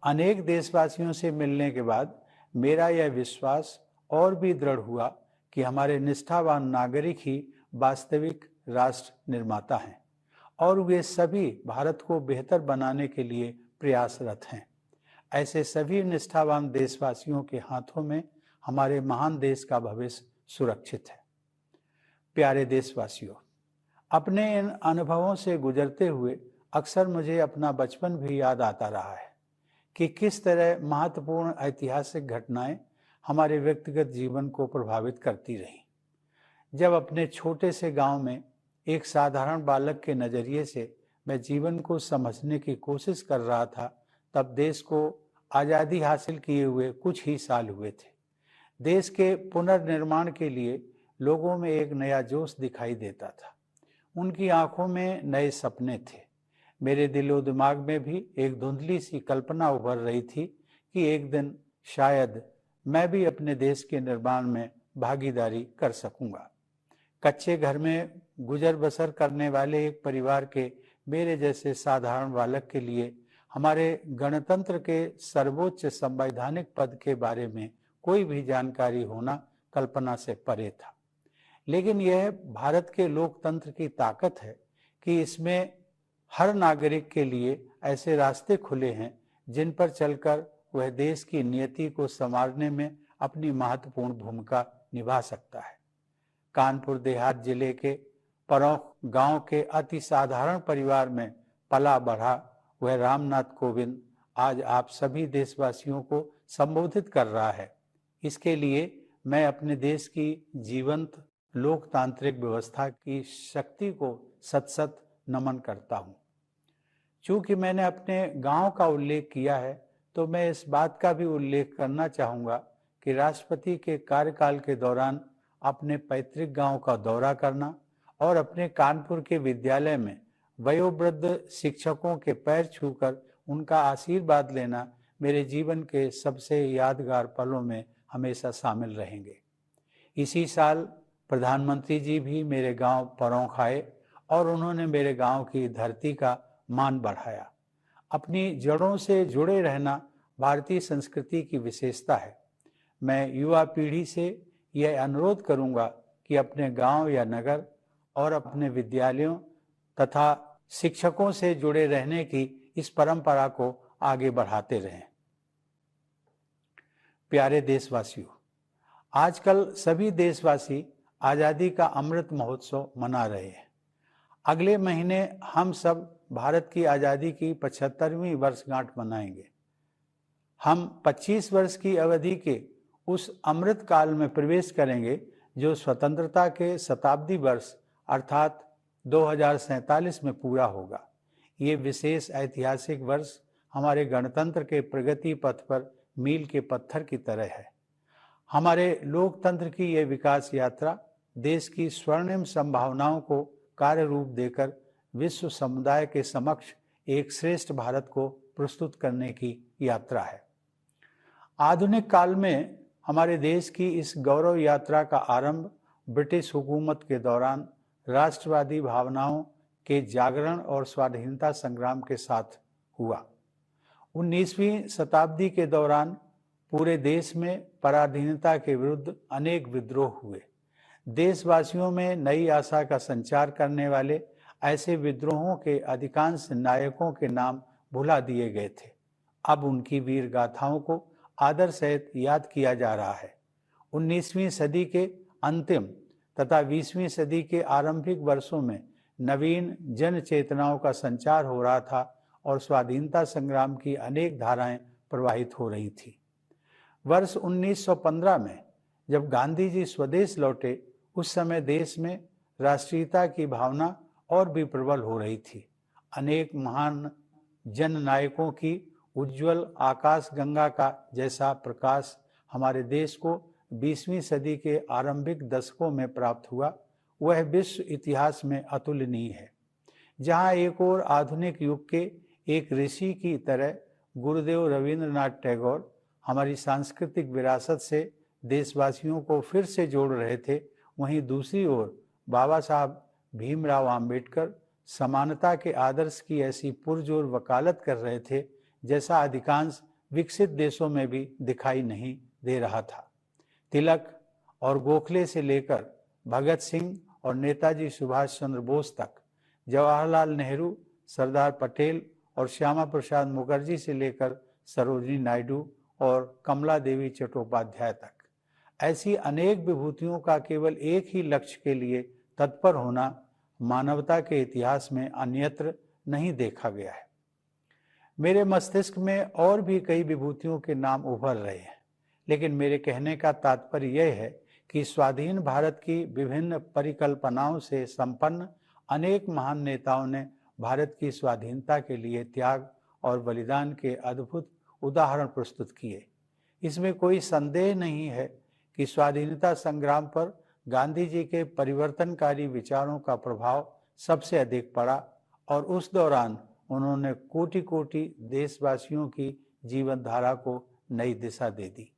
अनेक देशवासियों से मिलने के बाद मेरा यह विश्वास और भी दृढ़ हुआ कि हमारे निष्ठावान नागरिक ही वास्तविक राष्ट्र निर्माता हैं और वे सभी भारत को बेहतर बनाने के लिए प्रयासरत हैं। ऐसे सभी निष्ठावान देशवासियों के हाथों में हमारे महान देश का भविष्य सुरक्षित है। प्यारे देशवासियों, अपने इन अनुभवों से गुजरते हुए अक्सर मुझे अपना बचपन भी याद आता रहा है कि किस तरह महत्वपूर्ण ऐतिहासिक घटनाएं हमारे व्यक्तिगत जीवन को प्रभावित करती रहीं। जब अपने छोटे से गांव में एक साधारण बालक के नज़रिए से मैं जीवन को समझने की कोशिश कर रहा था, तब देश को आज़ादी हासिल किए हुए कुछ ही साल हुए थे। देश के पुनर्निर्माण के लिए लोगों में एक नया जोश दिखाई देता था। उनकी आंखों में नए सपने थे। मेरे दिलो दिमाग में भी एक धुंधली सी कल्पना उभर रही थी कि एक दिन शायद मैं भी अपने देश के निर्माण में भागीदारी कर सकूंगा। कच्चे घर में गुजर बसर करने वाले एक परिवार के मेरे जैसे साधारण बालक के लिए हमारे गणतंत्र के सर्वोच्च संवैधानिक पद के बारे में कोई भी जानकारी होना कल्पना से परे था। लेकिन यह भारत के लोकतंत्र की ताकत है कि इसमें हर नागरिक के लिए ऐसे रास्ते खुले हैं जिन पर चलकर वह देश की नियति को संवारने में अपनी महत्वपूर्ण भूमिका निभा सकता है। कानपुर देहात जिले के परौख गांव के अति साधारण परिवार में पला बढ़ा वह रामनाथ कोविंद आज आप सभी देशवासियों को संबोधित कर रहा है। इसके लिए मैं अपने देश की जीवंत लोकतांत्रिक व्यवस्था की शक्ति को सत सत नमन करता हूँ। चूंकि मैंने अपने गांव का उल्लेख किया है, तो मैं इस बात का भी उल्लेख करना चाहूँगा कि राष्ट्रपति के कार्यकाल के दौरान अपने पैतृक गांव का दौरा करना और अपने कानपुर के विद्यालय में वयोवृद्ध शिक्षकों के पैर छूकर उनका आशीर्वाद लेना मेरे जीवन के सबसे यादगार पलों में हमेशा शामिल रहेंगे। इसी साल प्रधानमंत्री जी भी मेरे गांव परौख आए और उन्होंने मेरे गांव की धरती का मान बढ़ाया। अपनी जड़ों से जुड़े रहना भारतीय संस्कृति की विशेषता है। मैं युवा पीढ़ी से यह अनुरोध करूंगा कि अपने गांव या नगर और अपने विद्यालयों तथा शिक्षकों से जुड़े रहने की इस परंपरा को आगे बढ़ाते रहें। प्यारे देशवासियों, आजकल सभी देशवासी आज़ादी का अमृत महोत्सव मना रहे हैं। अगले महीने हम सब भारत की आज़ादी की 75वीं वर्षगांठ मनाएंगे। हम 25 वर्ष की अवधि के उस अमृत काल में प्रवेश करेंगे जो स्वतंत्रता के शताब्दी वर्ष अर्थात 2047 में पूरा होगा। ये विशेष ऐतिहासिक वर्ष हमारे गणतंत्र के प्रगति पथ पर मील के पत्थर की तरह है। हमारे लोकतंत्र की यह विकास यात्रा देश की स्वर्णिम संभावनाओं को कार्य रूप देकर विश्व समुदाय के समक्ष एक श्रेष्ठ भारत को प्रस्तुत करने की यात्रा है। आधुनिक काल में हमारे देश की इस गौरव यात्रा का आरंभ ब्रिटिश हुकूमत के दौरान राष्ट्रवादी भावनाओं के जागरण और स्वाधीनता संग्राम के साथ हुआ। 19वीं शताब्दी के दौरान पूरे देश में पराधीनता के विरुद्ध अनेक विद्रोह हुए। देशवासियों में नई आशा का संचार करने वाले ऐसे विद्रोहों के अधिकांश नायकों के नाम भुला दिए गए थे। अब उनकी वीर गाथाओं को आदर सहित याद किया जा रहा है। 19वीं सदी के अंतिम तथा 20वीं सदी के आरंभिक वर्षों में नवीन जन चेतनाओं का संचार हो रहा था और स्वाधीनता संग्राम की अनेक धाराएं प्रवाहित हो रही थी। वर्ष 1915 में जब गांधी जी स्वदेश लौटे, उस समय देश में राष्ट्रीयता की भावना और भी प्रबल हो रही थी। अनेक महान जन नायकों की उज्जवल आकाश गंगा का जैसा प्रकाश हमारे देश को 20वीं सदी के आरंभिक दशकों में प्राप्त हुआ, वह विश्व इतिहास में अतुलनीय है। जहां एक और आधुनिक युग के एक ऋषि की तरह गुरुदेव रविंद्रनाथ टैगोर हमारी सांस्कृतिक विरासत से देशवासियों को फिर से जोड़ रहे थे, वहीं दूसरी ओर बाबा साहब भीमराव आम्बेडकर समानता के आदर्श की ऐसी पुरजोर वकालत कर रहे थे जैसा अधिकांश विकसित देशों में भी दिखाई नहीं दे रहा था। तिलक और गोखले से लेकर भगत सिंह और नेताजी सुभाष चंद्र बोस तक, जवाहरलाल नेहरू, सरदार पटेल और श्यामा प्रसाद मुखर्जी से लेकर सरोजिनी नायडू और कमला देवी चट्टोपाध्याय तक, ऐसी अनेक विभूतियों का केवल एक ही लक्ष्य के लिए तत्पर होना मानवता के इतिहास में अन्यत्र नहीं देखा गया है। मेरे मस्तिष्क में और भी कई विभूतियों के नाम उभर रहे हैं, लेकिन मेरे कहने का तात्पर्य यह है कि स्वाधीन भारत की विभिन्न परिकल्पनाओं से संपन्न अनेक महान नेताओं ने भारत की स्वाधीनता के लिए त्याग और बलिदान के अद्भुत उदाहरण प्रस्तुत किए। इसमें कोई संदेह नहीं है कि स्वाधीनता संग्राम पर गांधी जी के परिवर्तनकारी विचारों का प्रभाव सबसे अधिक पड़ा और उस दौरान उन्होंने कोटि कोटि देशवासियों की जीवन धारा को नई दिशा दे दी।